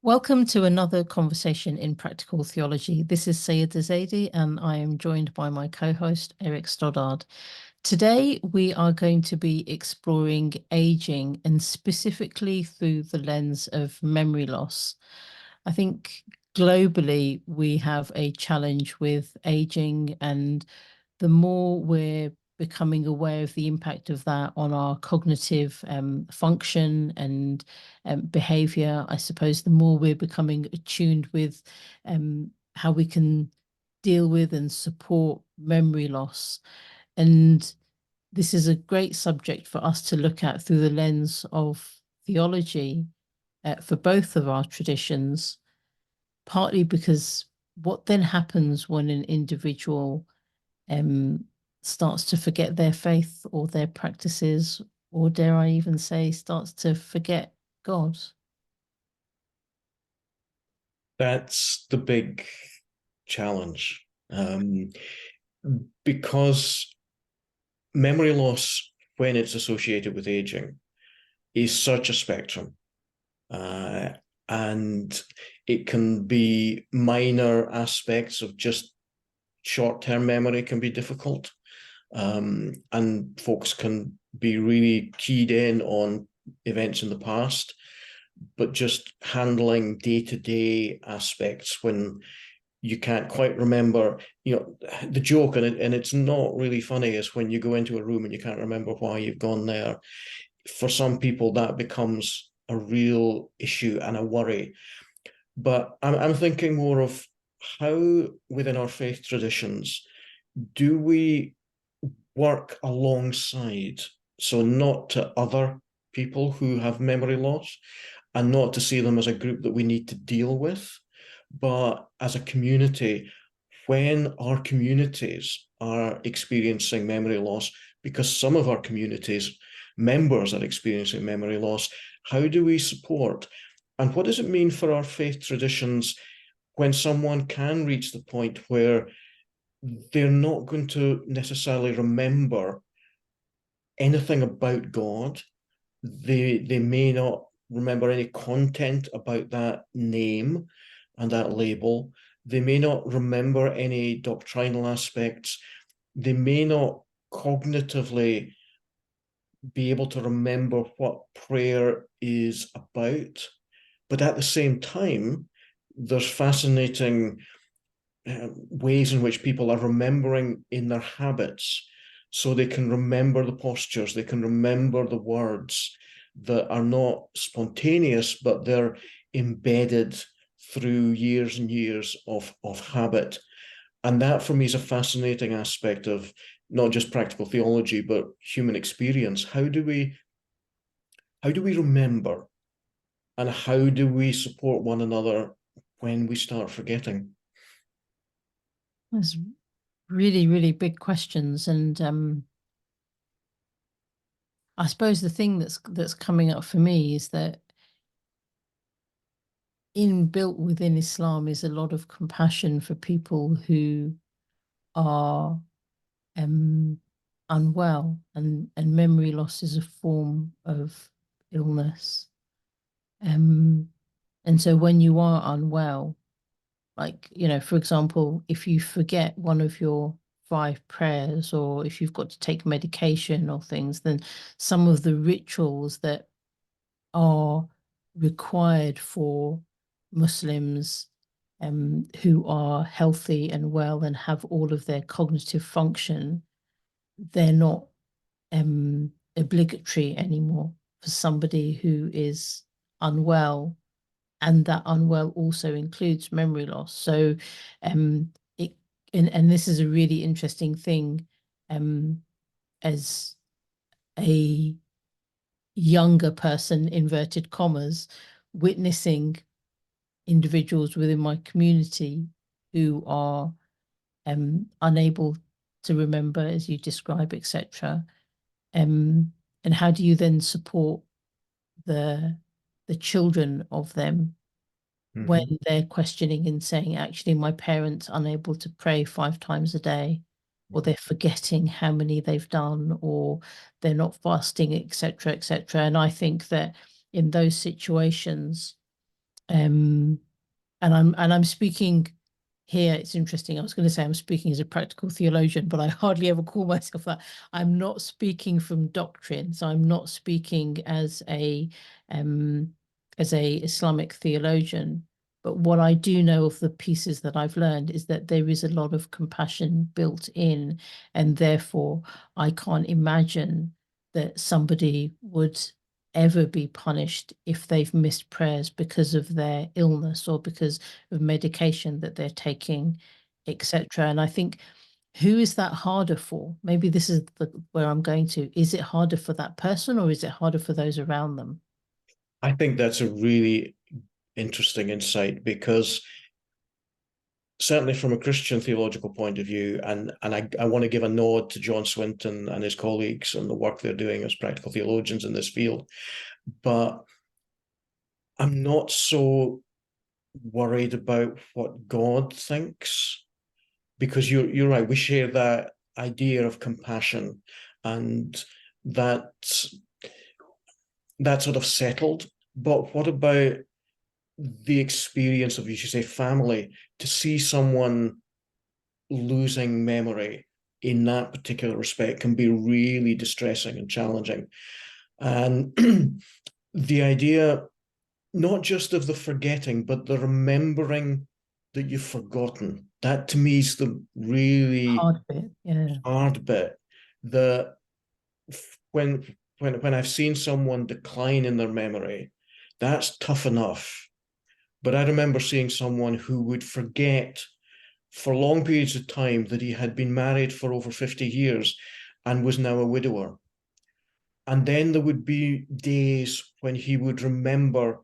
Welcome to another conversation in practical theology. This is Sayyiddah Zaidi, and I am joined by my co-host Eric Stoddart. Today, we are going to be exploring aging, and specifically through the lens of memory loss. I think globally we have a challenge with aging, and the more we're becoming aware of the impact of that on our cognitive function and behavior, I suppose the more we're becoming attuned with how we can deal with and support memory loss. And this is a great subject for us to look at through the lens of theology for both of our traditions, partly because what then happens when an individual starts to forget their faith or their practices, or dare I even say, starts to forget God? That's the big challenge. Because memory loss, when it's associated with aging, is such a spectrum. And it can be minor aspects of just short-term memory can be difficult. And folks can be really keyed in on events in the past, but just handling day-to-day aspects when you can't quite remember, the joke, and it's not really funny, is when you go into a room and you can't remember why you've gone there. For some people, that becomes a real issue and a worry. But I'm thinking more of how within our faith traditions do we work alongside, so not to other people who have memory loss, and not to see them as a group that we need to deal with, but as a community, when our communities are experiencing memory loss, because some of our communities members are experiencing memory loss, how do we support? And what does it mean for our faith traditions when someone can reach the point where they're not going to necessarily remember anything about God? They may not remember any content about that name and that label. They may not remember any doctrinal aspects. They may not cognitively be able to remember what prayer is about. But at the same time, there's fascinating ways in which people are remembering in their habits. So they can remember the postures, they can remember the words that are not spontaneous, but they're embedded through years and years of habit. And that for me is a fascinating aspect of not just practical theology, but human experience. How do we remember, and how do we support one another when we start forgetting? There's really, really big questions. And I suppose the thing that's coming up for me is that inbuilt within Islam is a lot of compassion for people who are unwell, and memory loss is a form of illness. And so when you are unwell, like, for example, if you forget one of your five prayers, or if you've got to take medication or things, then some of the rituals that are required for Muslims who are healthy and well and have all of their cognitive function, they're not obligatory anymore for somebody who is unwell, and that unwell also includes memory loss. So it and this is a really interesting thing, as a younger person, inverted commas, witnessing individuals within my community who are unable to remember, as you describe, etc. And how do you then support the children of them when they're questioning and saying, actually, my parents unable to pray 5 times a day, or they're forgetting how many they've done, or they're not fasting, etc., etc. And I think that in those situations, and I'm speaking here. It's interesting. I was going to say I'm speaking as a practical theologian, but I hardly ever call myself that. I'm not speaking from doctrine, so I'm not speaking um, as a Islamic theologian. But what I do know of the pieces that I've learned is that there is a lot of compassion built in, and therefore I can't imagine that somebody would ever be punished if they've missed prayers because of their illness or because of medication that they're taking, etc. And I think, who is that harder for? Maybe this is where I'm going to. Is it harder for that person, or is it harder for those around them? I think that's a really interesting insight, because certainly from a Christian theological point of view, and I want to give a nod to John Swinton and his colleagues and the work they're doing as practical theologians in this field, but I'm not so worried about what God thinks, because you're right. We share that idea of compassion, and that sort of settled. But what about the experience of, you should say, family, to see someone losing memory in that particular respect can be really distressing and challenging. And the idea, not just of the forgetting, but the remembering that you've forgotten, that to me is the really Hard bit, yeah. hard bit. The when when I've seen someone decline in their memory, that's tough enough. But I remember seeing someone who would forget for long periods of time that he had been married for over 50 years and was now a widower. And then there would be days when he would remember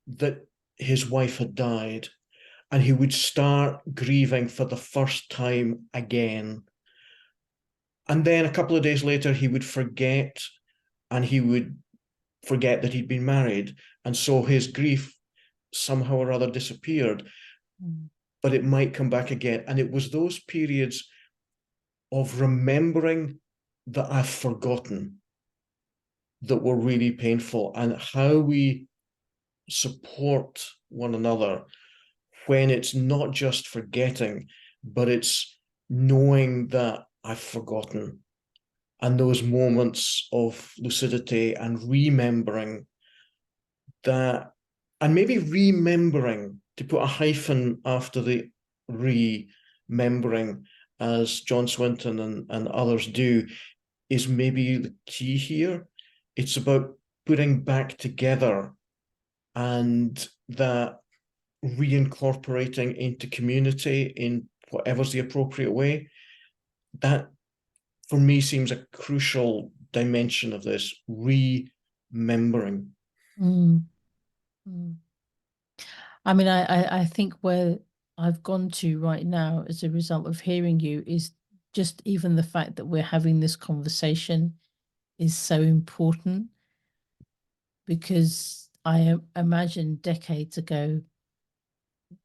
that his wife had died, and he would start grieving for the first time again. And then a couple of days later, he would forget, and he would forget that he'd been married. And so his grief somehow or other disappeared, Mm. but it might come back again. And it was those periods of remembering that I've forgotten that were really painful, and how we support one another when it's not just forgetting, but it's knowing that I've forgotten. And those moments of lucidity and remembering that, and maybe remembering, to put a hyphen after the remembering, as John Swinton and others do, is maybe the key here. It's about putting back together, and that reincorporating into community in whatever's the appropriate way. That, for me, seems a crucial dimension of this remembering. Mm. Mm. I mean, I think where I've gone to right now as a result of hearing you is just even the fact that we're having this conversation is so important, because I imagine decades ago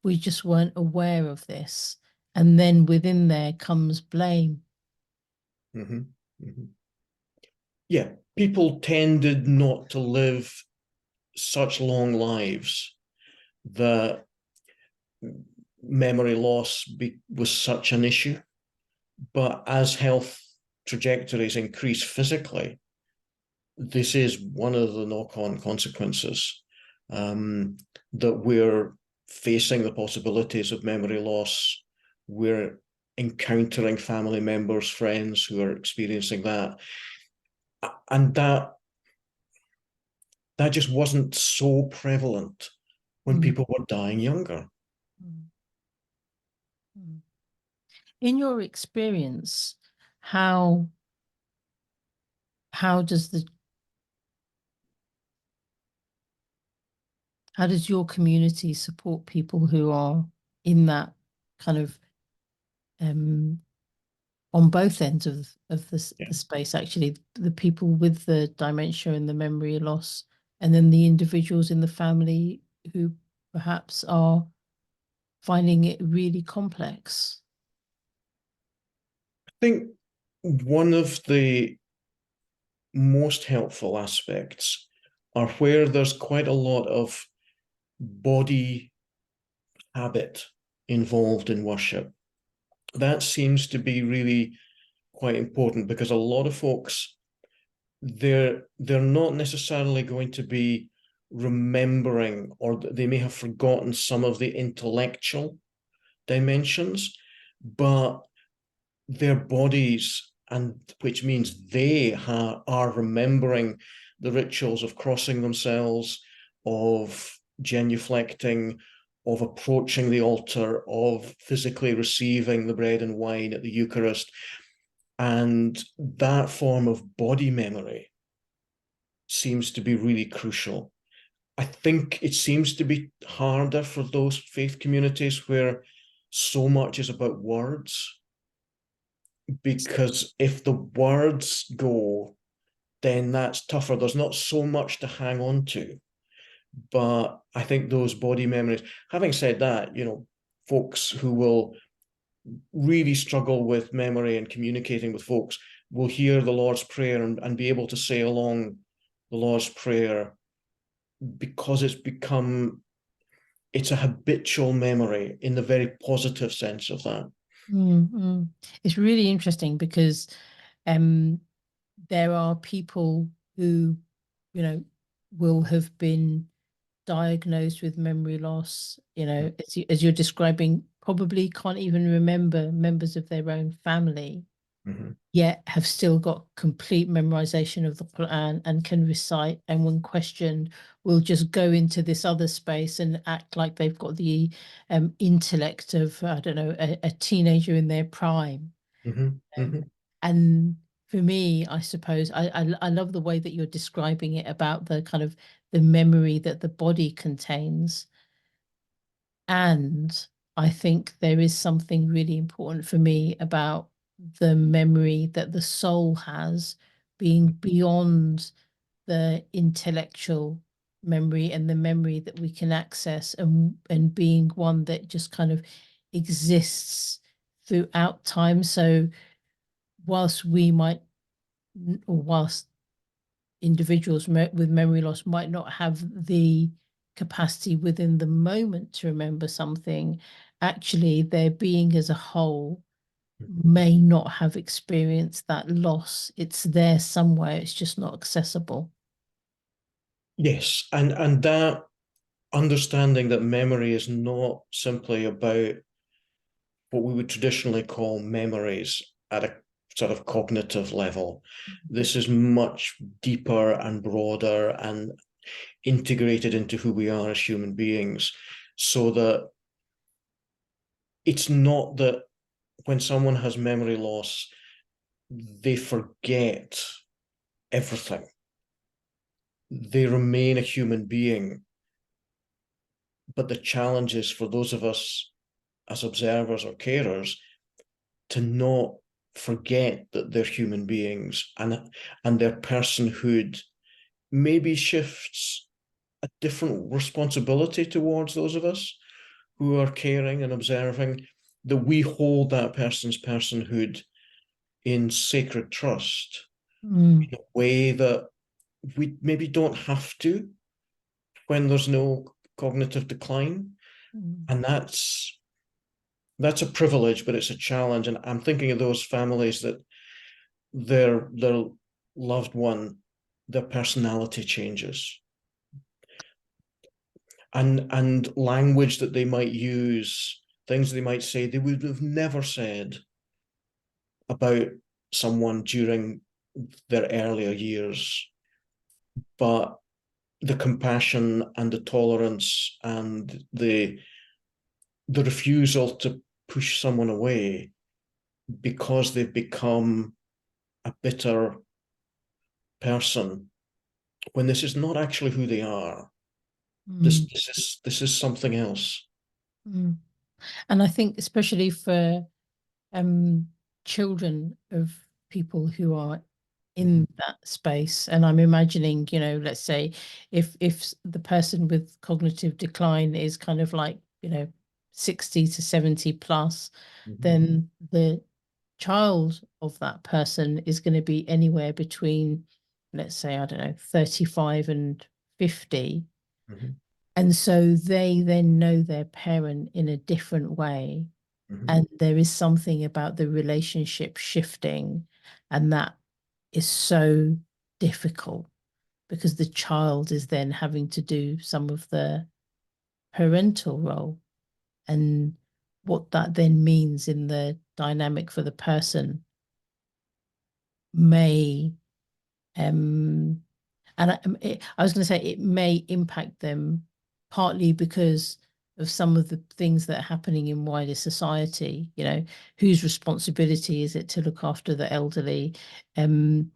we just weren't aware of this. And then within there comes blame. Mm-hmm. Mm-hmm. Yeah, people tended not to live such long lives that memory loss was such an issue. But as health trajectories increase physically, this is one of the knock-on consequences, that we're facing the possibilities of memory loss. We're encountering family members, friends who are experiencing that. And that just wasn't so prevalent when Mm. people were dying younger. Mm. Mm. In your experience, how how does the how does your community support people who are in that kind of um on both ends of Yeah. the space, actually, the people with the dementia and the memory loss, and then the individuals in the family who perhaps are finding it really complex? I think one of the most helpful aspects are where there's quite a lot of body habit involved in worship. That seems to be really quite important, because a lot of folks, they're not necessarily going to be remembering, or they may have forgotten some of the intellectual dimensions, but their bodies, and which means they are remembering the rituals of crossing themselves, of genuflecting, of approaching the altar, of physically receiving the bread and wine at the Eucharist. And that form of body memory seems to be really crucial. I think it seems to be harder for those faith communities where so much is about words, because if the words go, then that's tougher. There's not so much to hang on to. But I think those body memories, having said that, folks who will really struggle with memory and communicating with folks will hear the Lord's Prayer and be able to say along the Lord's Prayer, because it's a habitual memory in the very positive sense of that. It's really interesting because there are people who, will have been diagnosed with memory loss, as you're describing, probably can't even remember members of their own family, yet have still got complete memorization of the Quran and can recite, and when questioned will just go into this other space and act like they've got the intellect of, I don't know, a teenager in their prime. And for me, I suppose I love the way that you're describing it, about the kind of the memory that the body contains. And I think there is something really important for me about the memory that the soul has, being beyond the intellectual memory and the memory that we can access, and being one that just kind of exists throughout time. So whilst we might, or whilst individuals with memory loss might not have the capacity within the moment to remember something, actually their being as a whole may not have experienced that loss. It's there somewhere, it's just not accessible. Yes, and that understanding that memory is not simply about what we would traditionally call memories at a sort of cognitive level. This is much deeper and broader and integrated into who we are as human beings, so that it's not that when someone has memory loss, they forget everything. They remain a human being. But the challenge is for those of us as observers or carers to not forget that they're human beings, and their personhood maybe shifts a different responsibility towards those of us who are caring and observing, that we hold that person's personhood in sacred trust in a way that we maybe don't have to when there's no cognitive decline. And that's a privilege, but it's a challenge. And I'm thinking of those families that their loved one, their personality changes, and language that they might use, things they might say they would have never said about someone during their earlier years. But the compassion and the tolerance and the refusal to push someone away because they've become a bitter person, when this is not actually who they are. This is something else. And I think especially for children of people who are in that space, and I'm imagining, let's say if the person with cognitive decline is kind of like, 60 to 70 plus, then the child of that person is going to be anywhere between, let's say, I don't know, 35 and 50. And so they then know their parent in a different way. Mhm. And there is something about the relationship shifting, and that is so difficult because the child is then having to do some of the parental role, and what that then means in the dynamic for the person may and I was going to say it may impact them partly because of some of the things that are happening in wider society. Whose responsibility is it to look after the elderly? um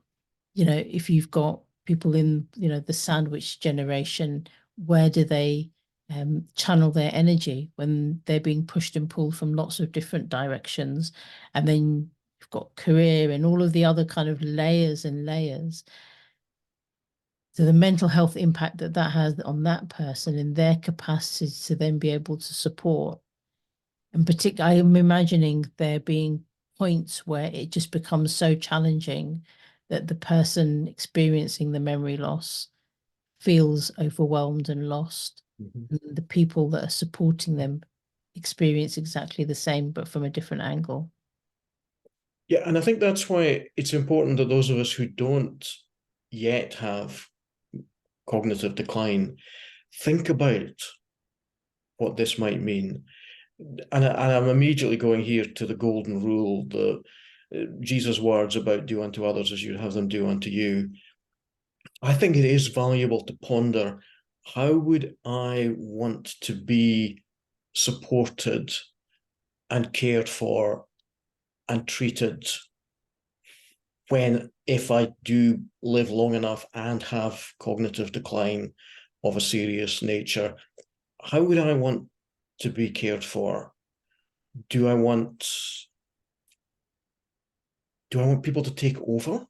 if you've got people in, the sandwich generation, where do they channel their energy when they're being pushed and pulled from lots of different directions? And then you've got career and all of the other kind of layers and layers. So the mental health impact that that has on that person and their capacity to then be able to support. And particularly, I'm imagining there being points where it just becomes so challenging that the person experiencing the memory loss feels overwhelmed and lost. Mhm. And the people that are supporting them experience exactly the same, but from a different angle. Yeah, and I think that's why it's important that those of us who don't yet have cognitive decline think about what this might mean. And I'm immediately going here to the golden rule, the Jesus' words about do unto others as you'd have them do unto you. I think it is valuable to ponder, how would I want to be supported and cared for and treated when, if I do live long enough and have cognitive decline of a serious nature, how would I want to be cared for? Do I want people to take over?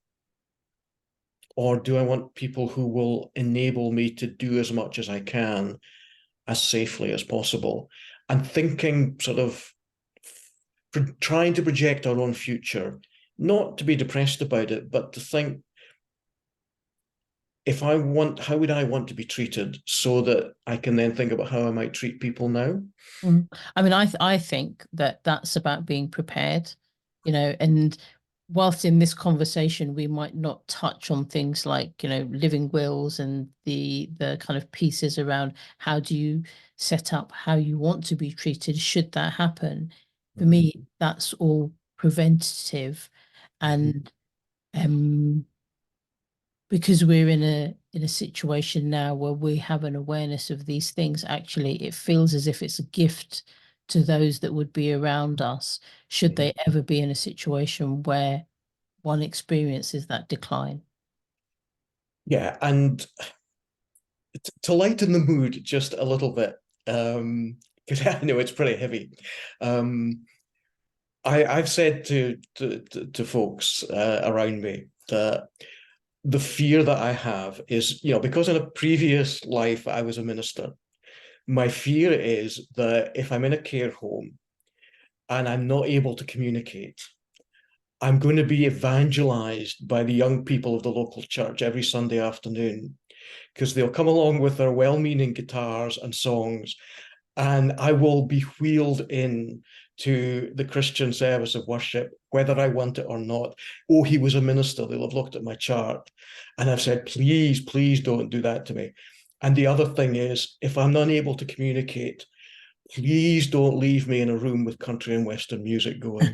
Or do I want people who will enable me to do as much as I can as safely as possible? And thinking sort of trying to project our own future, not to be depressed about it, but to think, how would I want to be treated so that I can then think about how I might treat people now? Mm. I mean, I think that that's about being prepared, and whilst in this conversation we might not touch on things like, living wills and the kind of pieces around how do you set up how you want to be treated should that happen. For Mhm. me, that's all preventative, Mhm. and um because we're in a situation now where we have an awareness of these things, actually it feels as if it's a gift to those that would be around us should Mhm. they ever be in a situation where one experiences that decline. Yeah, and to lighten the mood just a little bit, because I know it's pretty heavy. I've said to folks around me that the fear that I have is, because in a previous life I was a minister, my fear is that if I'm in a care home and I'm not able to communicate, I'm going to be evangelized by the young people of the local church every Sunday afternoon, because they'll come along with their well-meaning guitars and songs, and I will be wheeled in to the Christian service of worship, whether I want it or not. Oh, he was a minister. They'll have looked at my chart. And I've said, please, please don't do that to me. And the other thing is, if I'm unable to communicate, please don't leave me in a room with country and Western music going.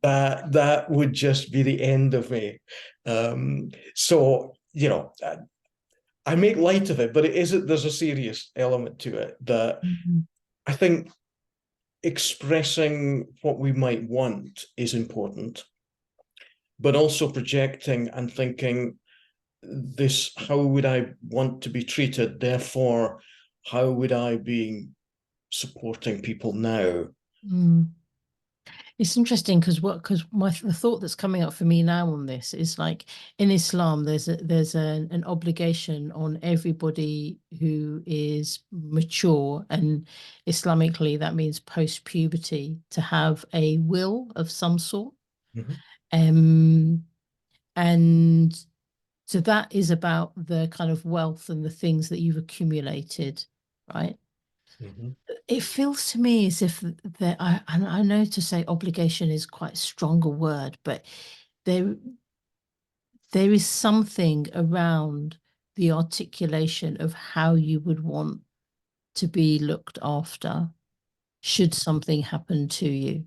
That would just be the end of me. So, I make light of it, but there's a serious element to it that Mhm. I think expressing what we might want is important, but also projecting and thinking, this, how would I want to be treated? Therefore, how would I be supporting people now? Mm. It's interesting because the thought that's coming up for me now on this is like in Islam, there's an obligation on everybody who is mature, and Islamically that means post puberty, to have a will of some sort. Mhm. Um, and so that is about the kind of wealth and the things that you've accumulated right? Mhm. It feels to me as if there, and I know to say obligation is quite a stronger word, but there there is something around the articulation of how you would want to be looked after should something happen to you,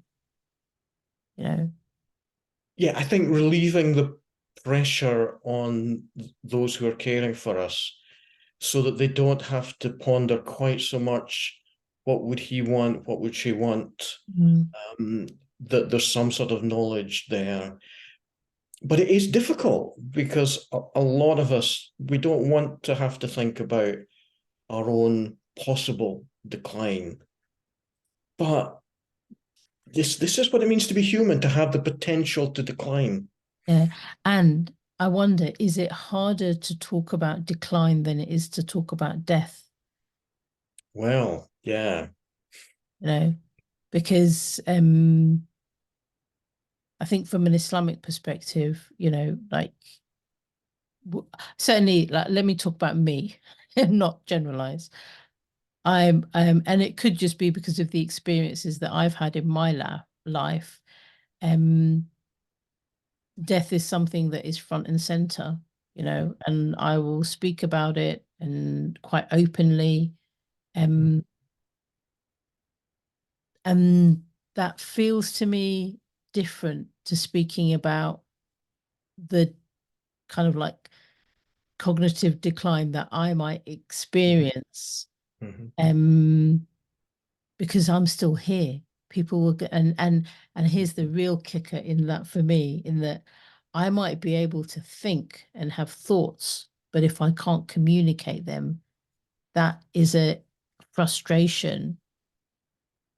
you know. Yeah, I think relieving the pressure on those who are caring for us so that they don't have to ponder quite so much what would he want, what would she want, Mm. um, that there's some sort of knowledge there. But it is difficult because a lot of us, we don't want to have to think about our own possible decline. But this is what it means to be human, to have the potential to decline. Yeah. And I wonder, is it harder to talk about decline than it is to talk about death? Well, yeah. You know, because I think from an Islamic perspective, you know, like certainly, like let me talk about me and not generalize. And it could just be because of the experiences that I've had in my life. Um, Death is something that is front and center, you know, and I will speak about it and quite openly. Um, and that feels to me different to speaking about the kind of like cognitive decline that I might experience. Mhm. Um, because I'm still here. People will get, and here's the real kicker in that for me, in that I might be able to think and have thoughts, but if I can't communicate them, that is a frustration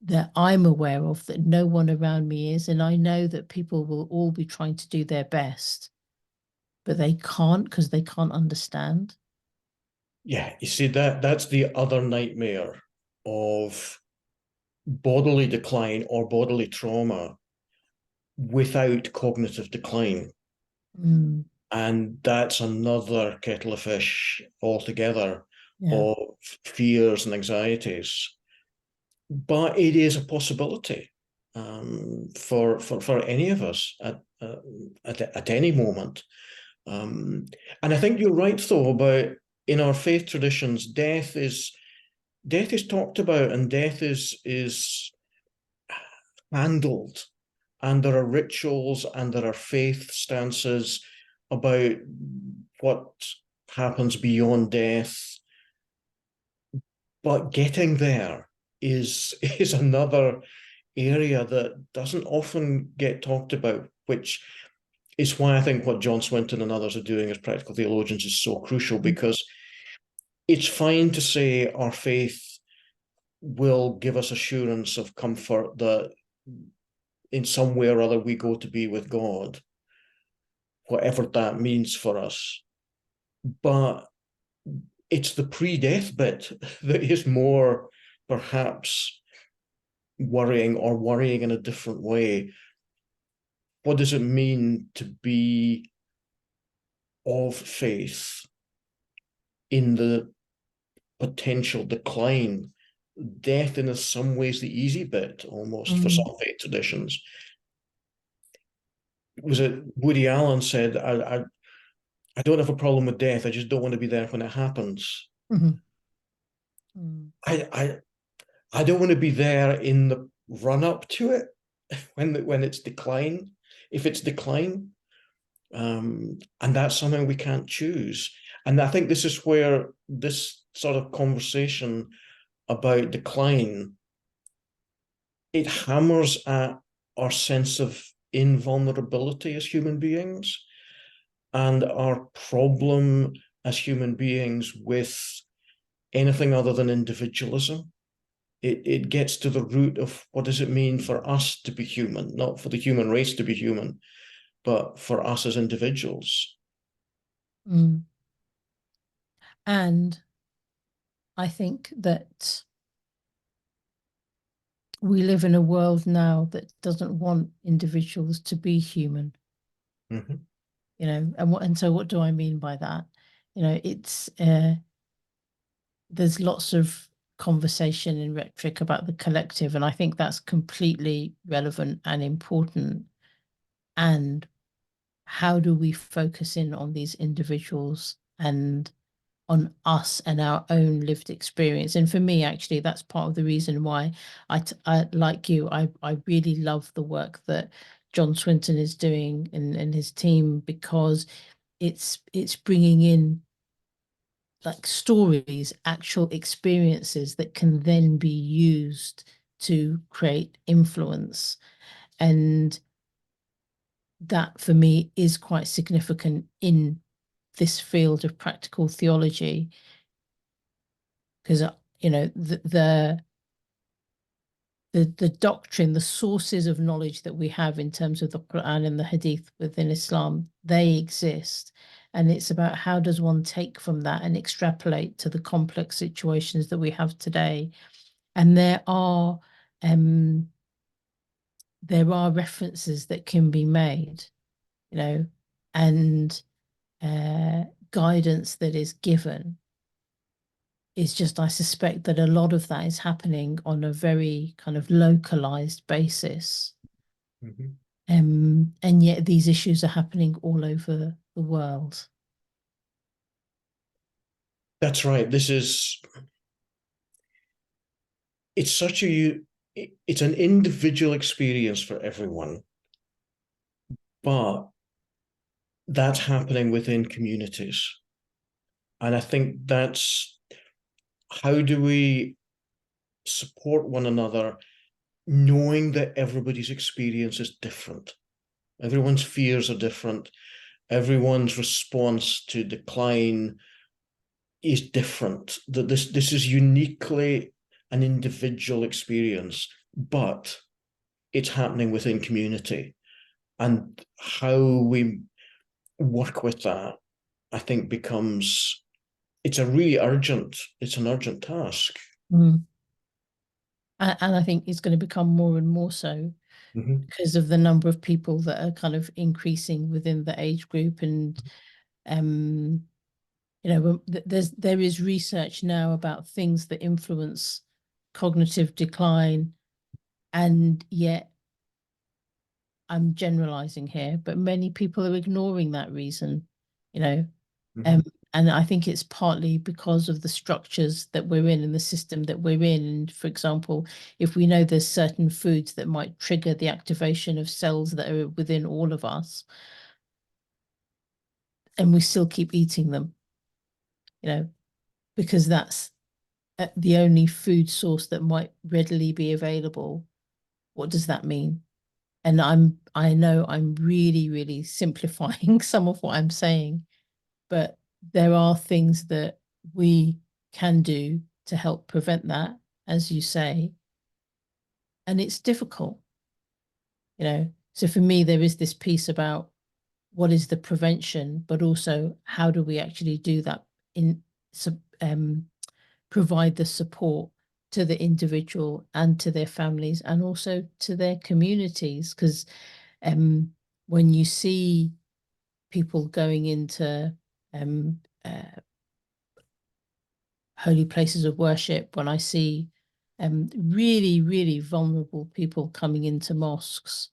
that I'm aware of that no one around me is. And I know that people will all be trying to do their best, but they can't because they can't understand. Yeah, you see that's the other nightmare of bodily decline or bodily trauma without cognitive decline. Mm, And that's another kettle of fish altogether yeah. of fears and anxieties. But it is a possibility for any of us at any moment. And I think you're right, though, about in our faith traditions, death is talked about and death is handled, and there are rituals and there are faith stances about what happens beyond death. But getting there is another area that doesn't often get talked about, which is why I think what John Swinton and others are doing as practical theologians is so crucial, because it's fine to say our faith will give us assurance of comfort that in some way or other we go to be with God, whatever that means for us. But it's the pre-death bit that is more perhaps worrying, or worrying in a different way. What does it mean to be of faith in the potential decline? Death, in some ways, the easy bit almost for Mm, some faith traditions. Was it Woody Allen said, I don't have a problem with death. I just don't want to be there when it happens. mhm, mm, I, I, I don't want to be there in the run up to it when it's decline, if it's decline. And that's something we can't choose. And I think this is where this sort of conversation about decline, it hammers at our sense of invulnerability as human beings and our problem as human beings with anything other than individualism. It gets to the root of what does it mean for us to be human, not for the human race to be human, but for us as individuals. mm. And I think that we live in a world now that doesn't want individuals to be human, Mhm. you know, and so what do I mean by that? You know, it's there's lots of conversation in rhetoric about the collective, and I think that's completely relevant and important. And how do we focus in on these individuals and on us and our own lived experience? And for me, actually, that's part of the reason why I like you, I really love the work that John Swinton is doing and his team, because it's bringing in like stories, actual experiences that can then be used to create influence. And that for me is quite significant in this field of practical theology, because you know the doctrine, the sources of knowledge that we have in terms of the Quran and the Hadith within Islam, they exist. And it's about how does one take from that and extrapolate to the complex situations that we have today. And um, there are references that can be made, you know, and guidance that is given. It's just, I suspect that a lot of that is happening on a very kind of localized basis. Mhm. And yet these issues are happening all over the world. That's right. It's such it's an individual experience for everyone, but that's happening within communities. And I think that's how do we support one another, knowing that everybody's experience is different. Everyone's fears are different. Everyone's response to decline is different. That this is uniquely an individual experience, but it's happening within community. And how we work with that, I think, becomes it's an urgent task. Mm. And I think it's going to become more and more so Mhm. because of the number of people that are kind of increasing within the age group. And um you know, there is research now about things that influence cognitive decline, and yet I'm generalizing here, but many people are ignoring that reason, you know. Um, Mhm. and I think it's partly because of the structures that we're in and the system that we're in. And for example, if we know there's certain foods that might trigger the activation of cells that are within all of us, and we still keep eating them, you know, because that's the only food source that might readily be available. What does that mean? And I know I'm really, really simplifying some of what I'm saying, but there are things that we can do to help prevent that, as you say. And it's difficult, you know. So for me, there is this piece about what is the prevention, but also how do we actually do that in um, provide the support to the individual and to their families and also to their communities. Because um, when you see people going into um, uh, holy places of worship, when I see really, really vulnerable people coming into mosques,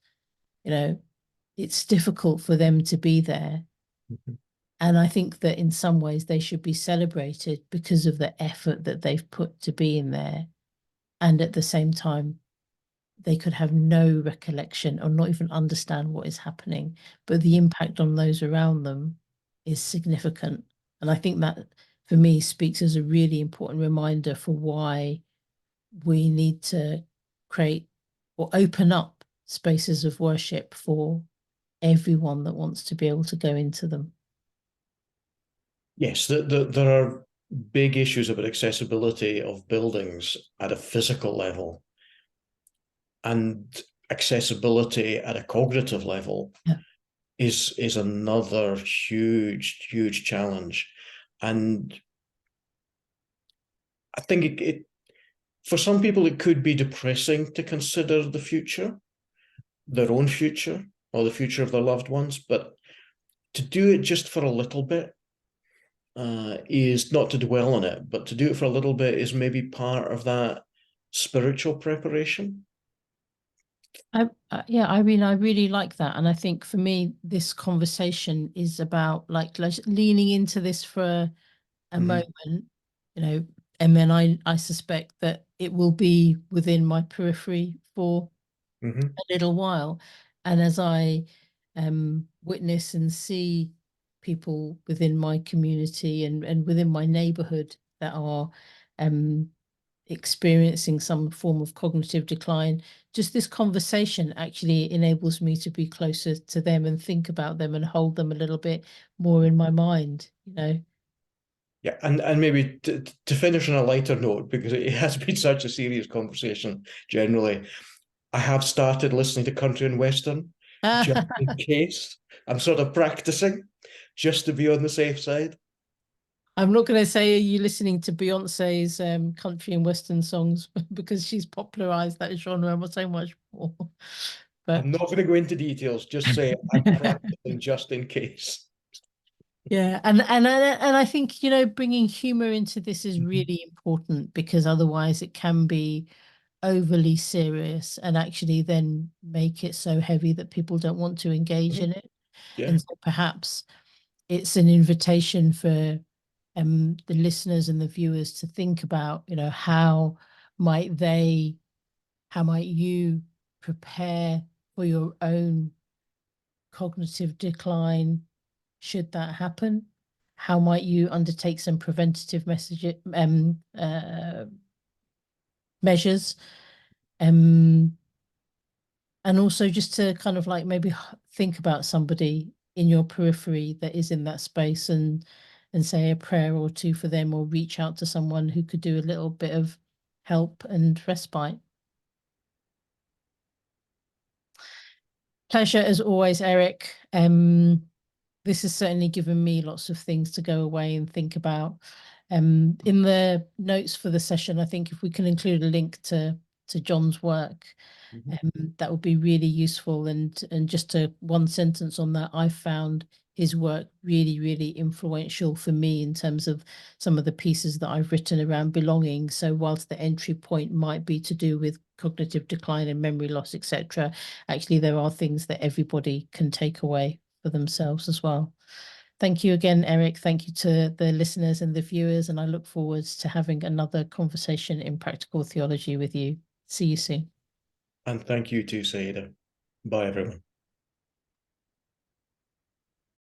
you know, it's difficult for them to be there. Mhm. And I think that in some ways they should be celebrated because of the effort that they've put to be in there. And at the same time, they could have no recollection or not even understand what is happening. But the impact on those around them is significant. And I think that for me speaks as a really important reminder for why we need to create or open up spaces of worship for everyone that wants to be able to go into them. Yes, there are big issues about accessibility of buildings at a physical level and accessibility at a cognitive level Yeah. is another huge challenge. And I think for some people it could be depressing to consider the future, their own future, or the future of their loved ones, but to do it just for a little bit, is not to dwell on it, but to do it for a little bit is maybe part of that spiritual preparation. Yeah, I mean, I really like that. And I think for me, this conversation is about like leaning into this for a Mhm, moment, you know, and then I suspect that it will be within my periphery for mhm, a little while. And as I witness and see people within my community and within my neighborhood that are um, experiencing some form of cognitive decline, just this conversation actually enables me to be closer to them and think about them and hold them a little bit more in my mind, you know. Yeah, and maybe to finish on a lighter note, because it has been such a serious conversation generally, I have started listening to country and western just in case. I'm sort of practicing just to be on the safe side. I'm not going to say are you listening to Beyonce's country and western songs because she's popularized that genre so much more. I'm But not going to go into details, just say I'm practicing just in case. yeah, and I think, you know, bringing humor into this is Mhm, really important because otherwise it can be overly serious and actually then make it so heavy that people don't want to engage mhm. in it. Yeah. And so perhaps it's an invitation for the listeners and the viewers to think about, you know, might they, how might you prepare for your own cognitive decline should that happen? How might you undertake some preventative measures? Um, and also just to kind of like maybe think about somebody in your periphery that is in that space and say a prayer or two for them or reach out to someone who could do a little bit of help and respite. Pleasure as always, Eric. This has certainly given me lots of things to go away and think about. In the notes for the session, I think if we can include a link to John's work, Mhm. that would be really useful. And just to one sentence on that, I found his work really, really influential for me in terms of some of the pieces that I've written around belonging. So whilst the entry point might be to do with cognitive decline and memory loss, etc., actually there are things that everybody can take away for themselves as well. Thank you again, Eric. Thank you to the listeners and the viewers, and I look forward to having another conversation in practical theology with you. See you soon. And thank you too, Saiyyidah. Bye, everyone.